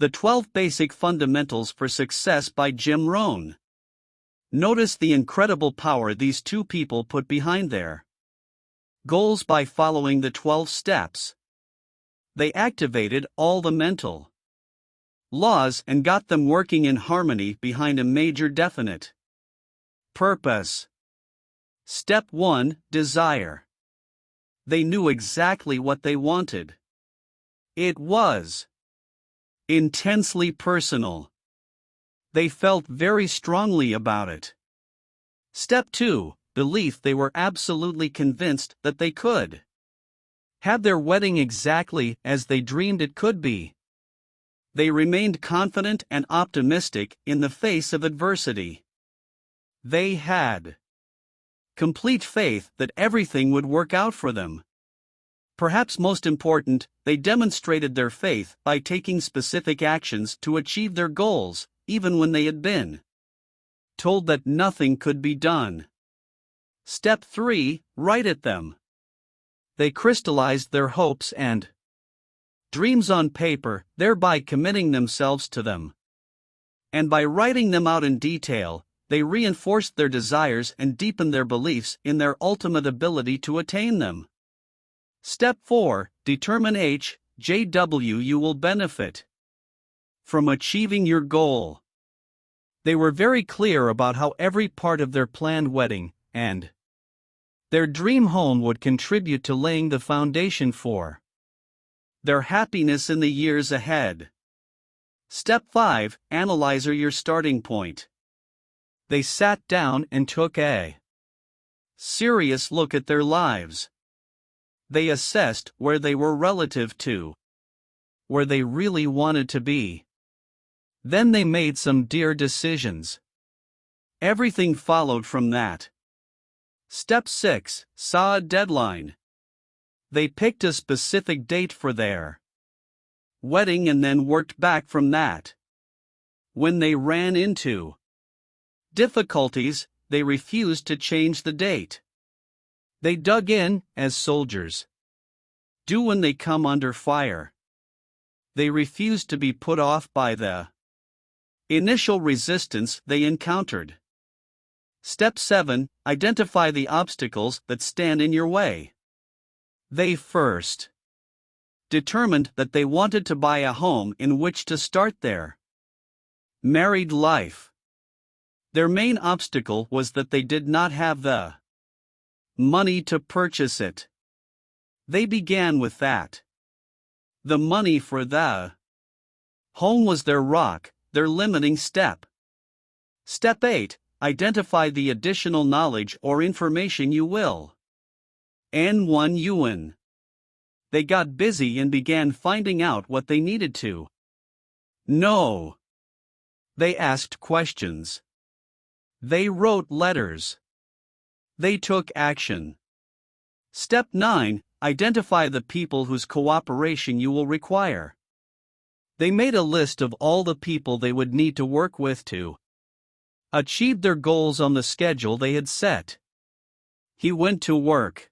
The 12 Basic Fundamentals for Success by Jim Rohn. Notice the incredible power these two people put behind their goals by following the 12 steps. They activated all the mental laws and got them working in harmony behind a major definite purpose. Step 1: Desire. They knew exactly what they wanted. It was intensely personal. They felt very strongly about it. Step 2: Belief. They were absolutely convinced that they could have their wedding exactly as they dreamed it could be. They remained confident and optimistic in the face of adversity. They had complete faith that everything would work out for them. Perhaps most important, they demonstrated their faith by taking specific actions to achieve their goals, even when they had been told that nothing could be done. Step 3: Write at them. They crystallized their hopes and dreams on paper, thereby committing themselves to them. And by writing them out in detail, they reinforced their desires and deepened their beliefs in their ultimate ability to attain them. Step 4: Determine JW. You will benefit from achieving your goal. They were very clear about how every part of their planned wedding and their dream home would contribute to laying the foundation for their happiness in the years ahead. Step 5: Analyze your starting point. They sat down and took a serious look at their lives. They assessed where they were relative to where they really wanted to be. Then they made some dear decisions. Everything followed from that. Step 6: Saw a deadline. They picked a specific date for their wedding and then worked back from that. When they ran into difficulties, they refused to change the date. They dug in, as soldiers do when they come under fire. They refused to be put off by the initial resistance they encountered. Step 7: Identify the obstacles that stand in your way. They first determined that they wanted to buy a home in which to start their married life. Their main obstacle was that they did not have the money to purchase it. They began with that. The money for the home was their rock, their limiting step. Step 8: Identify the additional knowledge or information you will N1 Yuan. They got busy and began finding out what they needed to know. They asked questions. They wrote letters. They took action. Step 9: Identify the people whose cooperation you will require. They made a list of all the people they would need to work with to achieve their goals on the schedule they had set. He went to work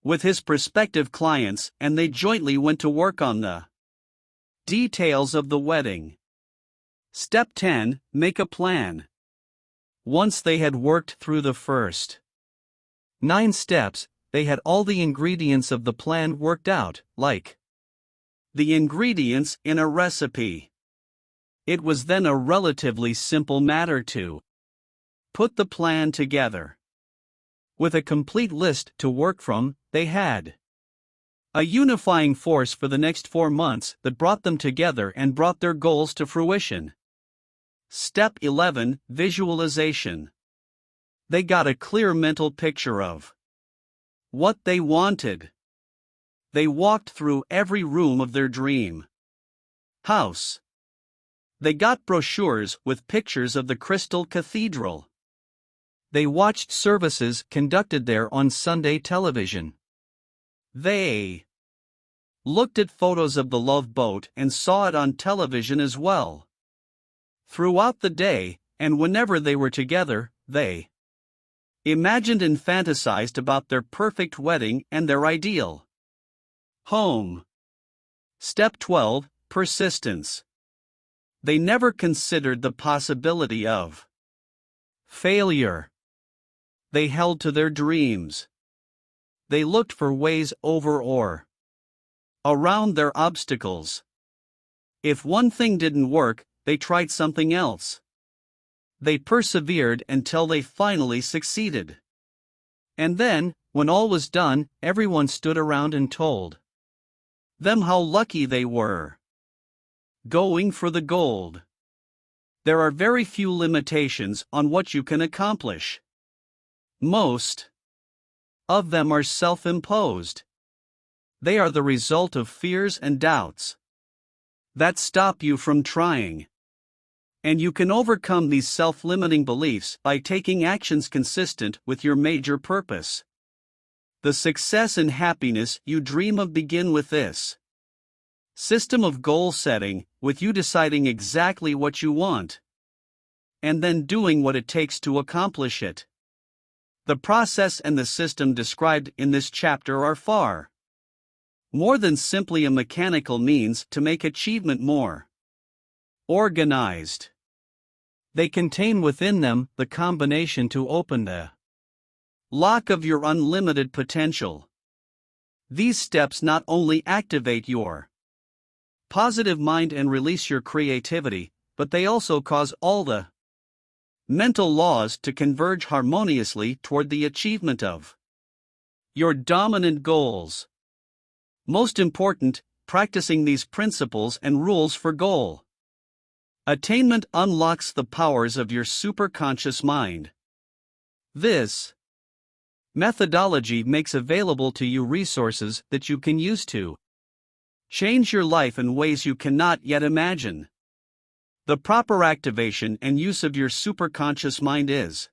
with his prospective clients and they jointly went to work on the details of the wedding. Step 10: Make a plan. Once they had worked through the first 9 steps, they had all the ingredients of the plan worked out, like the ingredients in a recipe. It was then a relatively simple matter to put the plan together. With a complete list to work from, they had a unifying force for the next 4 months that brought them together and brought their goals to fruition. Step 11: Visualization. They got a clear mental picture of what they wanted. They walked through every room of their dream house. They got brochures with pictures of the Crystal Cathedral. They watched services conducted there on Sunday television. They looked at photos of the Love Boat and saw it on television as well. Throughout the day, and whenever they were together, they imagined and fantasized about their perfect wedding and their ideal home. Step 12: Persistence. They never considered the possibility of failure. They held to their dreams. They looked for ways over or around their obstacles. If one thing didn't work, they tried something else. They persevered until they finally succeeded. And then, when all was done, everyone stood around and told them how lucky they were. Going for the gold. There are very few limitations on what you can accomplish. Most of them are self-imposed. They are the result of fears and doubts that stop you from trying. And you can overcome these self-limiting beliefs by taking actions consistent with your major purpose. The success and happiness you dream of begin with this system of goal setting, with you deciding exactly what you want, and then doing what it takes to accomplish it. The process and the system described in this chapter are far more than simply a mechanical means to make achievement more organized. They contain within them the combination to open the lock of your unlimited potential. These steps not only activate your positive mind and release your creativity, but they also cause all the mental laws to converge harmoniously toward the achievement of your dominant goals. Most important, practicing these principles and rules for goal attainment unlocks the powers of your superconscious mind. This methodology makes available to you resources that you can use to change your life in ways you cannot yet imagine. The proper activation and use of your superconscious mind is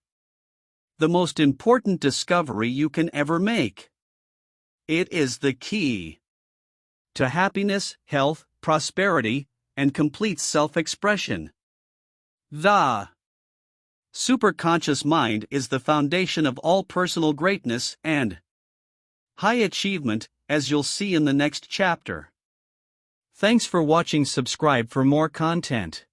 the most important discovery you can ever make. It is the key to happiness, health, prosperity, and complete self-expression. The superconscious mind is the foundation of all personal greatness and high achievement, as you'll see in the next chapter. Thanks for watching. Subscribe for more content.